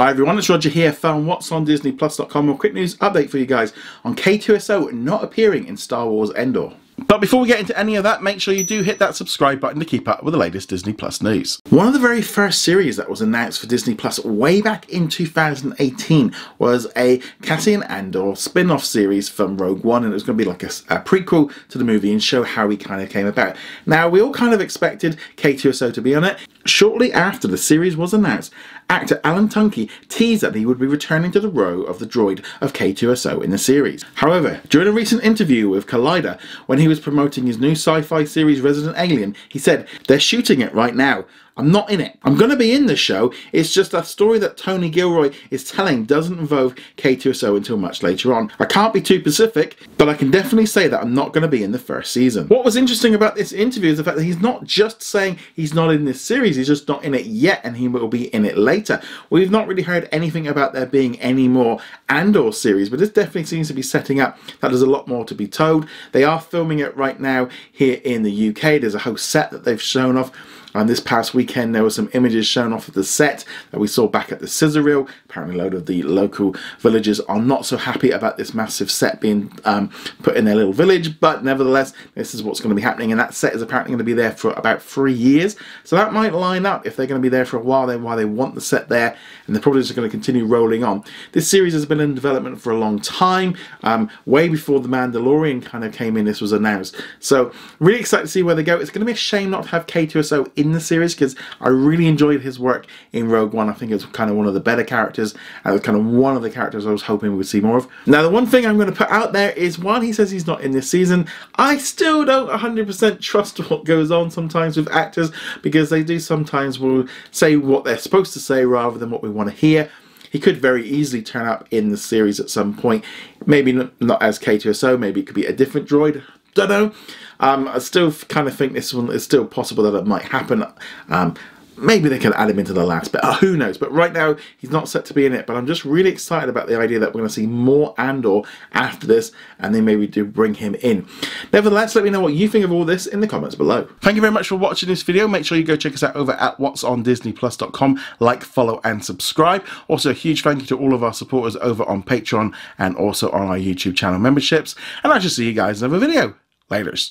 Hi everyone, it's Roger here from What's on DisneyPlus.com. A quick news update for you guys on K2SO not appearing in Star Wars Andor. But before we get into any of that, make sure you do hit that subscribe button to keep up with the latest Disney Plus news. One of the very first series that was announced for Disney Plus way back in 2018 was a Cassian Andor spin-off series from Rogue One, and it was going to be like a prequel to the movie and show how he kind of came about. Now, we all kind of expected K2SO to be on it. Shortly after the series was announced, actor Alan Tunkey teased that he would be returning to the role of the droid of K2SO in the series. However, during a recent interview with Collider, when he was promoting his new sci-fi series Resident Alien, he said, "They're shooting it right now. I'm not in it. I'm going to be in the show. It's just that story that Tony Gilroy is telling doesn't involve K2SO until much later on. I can't be too specific, but I can definitely say that I'm not going to be in the first season." What was interesting about this interview is the fact that he's not just saying he's not in this series, he's just not in it yet and he will be in it later. We've not really heard anything about there being any more Andor series, but this definitely seems to be setting up that there's a lot more to be told. They are filming it right now here in the UK. There's a whole set that they've shown off. And this past weekend there were some images shown off of the set that we saw back at the scissor reel. Apparently a load of the local villagers are not so happy about this massive set being put in their little village, but nevertheless this is what's going to be happening, and that set is apparently going to be there for about 3 years. So that might line up if they're going to be there for a while, then why they want the set there, and they're probably just going to continue rolling on. This series has been in development for a long time, way before The Mandalorian kind of came in, this was announced. So really excited to see where they go. It's going to be a shame not to have K2SO in the series, because I really enjoyed his work in Rogue One. I think it's kind of one of the better characters, and it's kind of one of the characters I was hoping we would see more of. Now, the one thing I'm going to put out there is, while he says he's not in this season, I still don't 100% trust what goes on sometimes with actors, because they do sometimes will say what they're supposed to say rather than what we want to hear. He could very easily turn up in the series at some point, maybe not as K2SO, maybe it could be a different droid. Don't know. I still kind of think this one is still possible that it might happen. Maybe they can add him into the last bit. Who knows? But right now, he's not set to be in it. But I'm just really excited about the idea that we're going to see more Andor after this, and they maybe do bring him in. Nevertheless, let me know what you think of all this in the comments below. Thank you very much for watching this video. Make sure you go check us out over at whatsondisneyplus.com. Like, follow, and subscribe. Also, a huge thank you to all of our supporters over on Patreon and also on our YouTube channel memberships. And I shall see you guys in another video. Laters.